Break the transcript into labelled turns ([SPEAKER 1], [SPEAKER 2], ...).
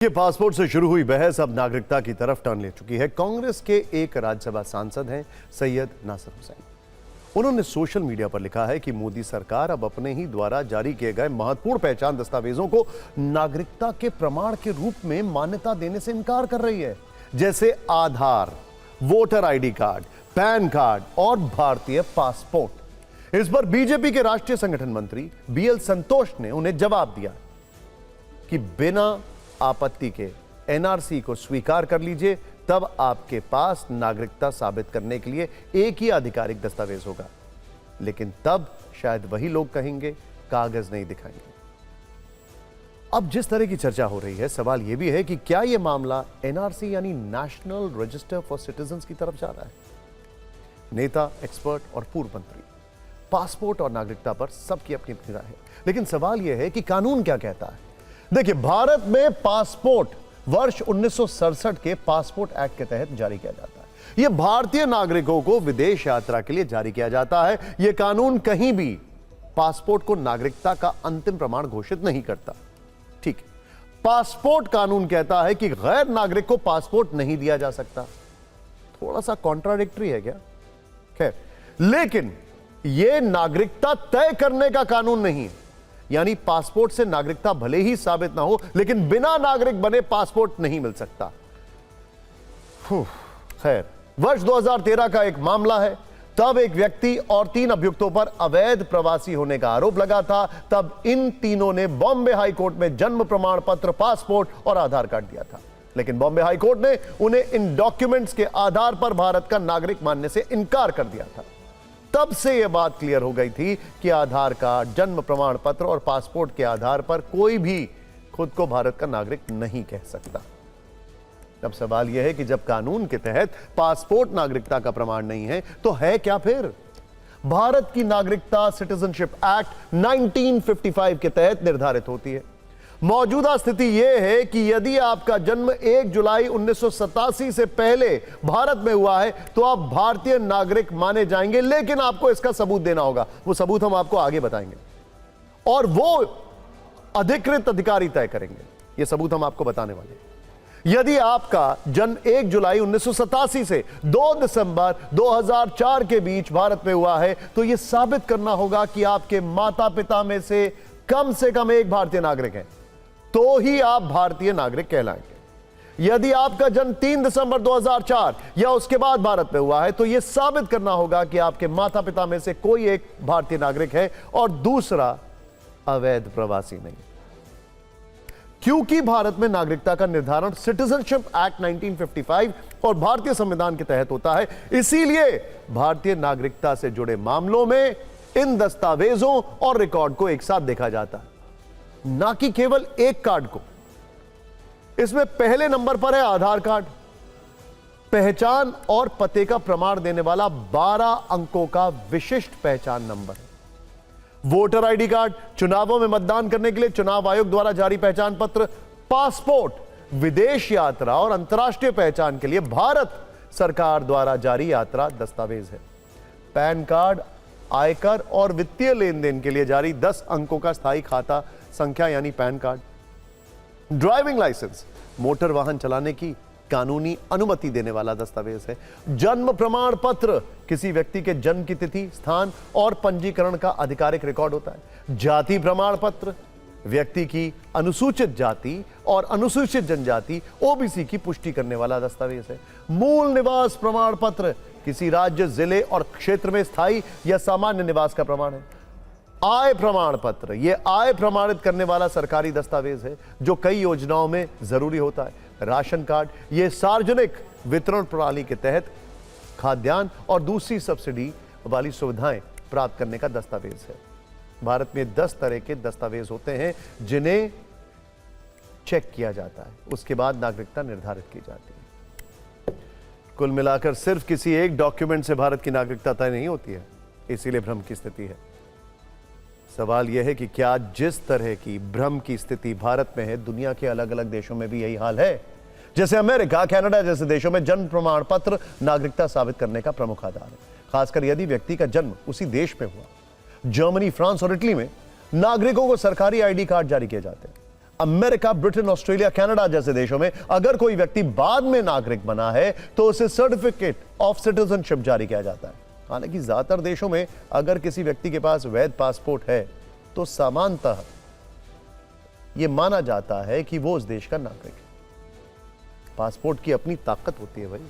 [SPEAKER 1] ये पासपोर्ट से शुरू हुई बहस अब नागरिकता की तरफ टर्न ले चुकी है। कांग्रेस के एक राज्यसभा सांसद हैं सैयद नासिर हुसैन। उन्होंने सोशल मीडिया पर लिखा है कि मोदी सरकार अब अपने ही द्वारा जारी किए गए महत्वपूर्ण पहचान दस्तावेजों को नागरिकता के प्रमाण के रूप में मान्यता देने से इनकार कर रही है, जैसे Aadhaar, voter ID card, PAN card और भारतीय पासपोर्ट। इस पर बीजेपी के राष्ट्रीय संगठन मंत्री बीएल संतोष ने उन्हें जवाब दिया कि बिना आपत्ति के एनआरसी को स्वीकार कर लीजिए, तब आपके पास नागरिकता साबित करने के लिए एक ही आधिकारिक दस्तावेज होगा। लेकिन तब शायद वही लोग कहेंगे कागज नहीं दिखाएंगे। अब जिस तरह की चर्चा हो रही है, सवाल यह भी है कि क्या यह मामला एनआरसी यानी नेशनल रजिस्टर फॉर सिटीजंस की तरफ जा रहा है। नेता, एक्सपर्ट और पूर्व मंत्री पासपोर्ट और नागरिकता पर सबकी अपनी अपनी राय है, लेकिन सवाल यह है कि कानून क्या कहता है। देखिए, भारत में पासपोर्ट वर्ष 1967 के पासपोर्ट एक्ट के तहत जारी किया जाता है। यह भारतीय नागरिकों को विदेश यात्रा के लिए जारी किया जाता है। यह कानून कहीं भी पासपोर्ट को नागरिकता का अंतिम प्रमाण घोषित नहीं करता। ठीक है, पासपोर्ट कानून कहता है कि गैर नागरिक को पासपोर्ट नहीं दिया जा सकता। थोड़ा सा कॉन्ट्राडिक्टरी है क्या? खैर, लेकिन यह नागरिकता तय करने का कानून नहीं है। यानी पासपोर्ट से नागरिकता भले ही साबित ना हो, लेकिन बिना नागरिक बने पासपोर्ट नहीं मिल सकता। खैर, वर्ष 2013 का एक मामला है। तब एक व्यक्ति और 3 अभियुक्तों पर अवैध प्रवासी होने का आरोप लगा था। तब इन तीनों ने बॉम्बे हाई कोर्ट में जन्म प्रमाण पत्र, पासपोर्ट और आधार कार्ड दिया था, लेकिन बॉम्बे हाई कोर्ट ने उन्हें इन डॉक्यूमेंट्स के आधार पर भारत का नागरिक मानने से इनकार कर दिया था। तब से यह बात क्लियर हो गई थी कि आधार कार्ड, जन्म प्रमाण पत्र और पासपोर्ट के आधार पर कोई भी खुद को भारत का नागरिक नहीं कह सकता। अब सवाल यह है कि जब कानून के तहत पासपोर्ट नागरिकता का प्रमाण नहीं है, तो है क्या फिर? भारत की नागरिकता सिटीजनशिप एक्ट 1955 के तहत निर्धारित होती है। मौजूदा स्थिति यह है कि यदि आपका जन्म 1 जुलाई 1987 से पहले भारत में हुआ है, तो आप भारतीय नागरिक माने जाएंगे, लेकिन आपको इसका सबूत देना होगा। वो सबूत हम आपको आगे बताएंगे और वो अधिकृत अधिकारी तय करेंगे। ये सबूत हम आपको बताने वाले हैं। यदि आपका जन्म 1 जुलाई 1987 से 2 दिसंबर 2004 के बीच भारत में हुआ है, तो यह साबित करना होगा कि आपके माता पिता में से कम एक भारतीय नागरिक है, तो ही आप भारतीय नागरिक कहलाएंगे। यदि आपका जन्म 3 दिसंबर 2004 या उसके बाद भारत में हुआ है, तो यह साबित करना होगा कि आपके माता पिता में से कोई एक भारतीय नागरिक है और दूसरा अवैध प्रवासी नहीं। क्योंकि भारत में नागरिकता का निर्धारण सिटीजनशिप एक्ट 1955 और भारतीय संविधान के तहत होता है, इसीलिए भारतीय नागरिकता से जुड़े मामलों में इन दस्तावेजों और रिकॉर्ड को एक साथ देखा जाता है, ना कि केवल एक कार्ड को। इसमें पहले नंबर पर है आधार कार्ड, पहचान और पते का प्रमाण देने वाला 12 अंकों का विशिष्ट पहचान नंबर है। वोटर आईडी कार्ड, चुनावों में मतदान करने के लिए चुनाव आयोग द्वारा जारी पहचान पत्र। पासपोर्ट, विदेश यात्रा और अंतर्राष्ट्रीय पहचान के लिए भारत सरकार द्वारा जारी यात्रा दस्तावेज है। पैन कार्ड, आयकर और वित्तीय लेन देन के लिए जारी 10 अंकों का स्थायी खाता संख्या यानी PAN card. Driving licence, motor वाहन चलाने की कानूनी अनुमति देने वाला दस्तावेज है। जन्म प्रमाण पत्र, किसी व्यक्ति के जन्म की तिथि, स्थान और पंजीकरण का आधिकारिक रिकॉर्ड होता है। जाति प्रमाण पत्र, व्यक्ति की अनुसूचित जाति और अनुसूचित जनजाति ओबीसी की पुष्टि करने वाला दस्तावेज है। मूल निवास प्रमाण पत्र, किसी राज्य, जिले और क्षेत्र में स्थायी या सामान्य निवास का प्रमाण है। आय प्रमाण पत्र, यह आय प्रमाणित करने वाला सरकारी दस्तावेज है जो कई योजनाओं में जरूरी होता है। राशन कार्ड, यह सार्वजनिक वितरण प्रणाली के तहत खाद्यान्न और दूसरी सब्सिडी वाली सुविधाएं प्राप्त करने का दस्तावेज है। भारत में 10 तरह के दस्तावेज होते हैं जिन्हें चेक किया जाता है, उसके बाद नागरिकता निर्धारित की जाती है। कुल मिलाकर सिर्फ किसी एक डॉक्यूमेंट से भारत की नागरिकता तय नहीं होती है, इसीलिए भ्रम की स्थिति है। सवाल यह है कि क्या जिस तरह की भ्रम की स्थिति भारत में है, दुनिया के अलग अलग देशों में भी यही हाल है? जैसे अमेरिका, कनाडा जैसे देशों में जन्म प्रमाण पत्र नागरिकता साबित करने का प्रमुख आधार है, खासकर यदि व्यक्ति का जन्म उसी देश में हुआ। जर्मनी, फ्रांस और इटली में नागरिकों को सरकारी आईडी कार्ड जारी किए जाते हैं। अमेरिका, ब्रिटेन, ऑस्ट्रेलिया, कनाडा जैसे देशों में अगर कोई व्यक्ति बाद में नागरिक बना है तो उसे सर्टिफिकेट ऑफ सिटीजनशिप जारी किया जाता है। हालांकि ज्यादातर देशों में अगर किसी व्यक्ति के पास वैध पासपोर्ट है तो सामान्यतः यह माना जाता है कि वो उस देश का नागरिक है। पासपोर्ट की अपनी ताकत होती है भाई।